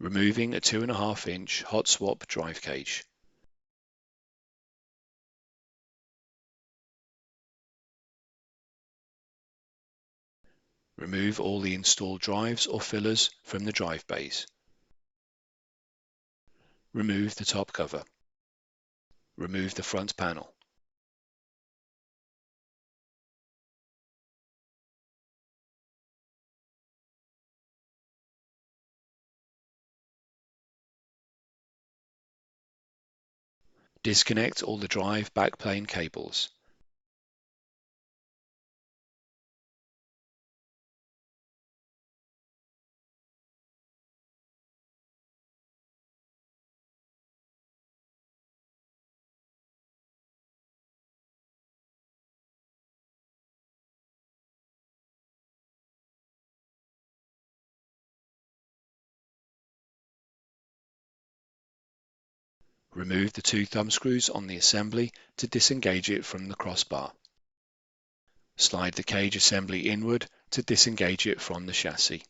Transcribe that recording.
Removing a 2.5-inch hot swap drive cage. Remove all the installed drives or fillers from the drive bays. Remove the top cover. Remove the front panel. Disconnect all the drive backplane cables. Remove the 2 thumb screws on the assembly to disengage it from the crossbar. Slide the cage assembly inward to disengage it from the chassis.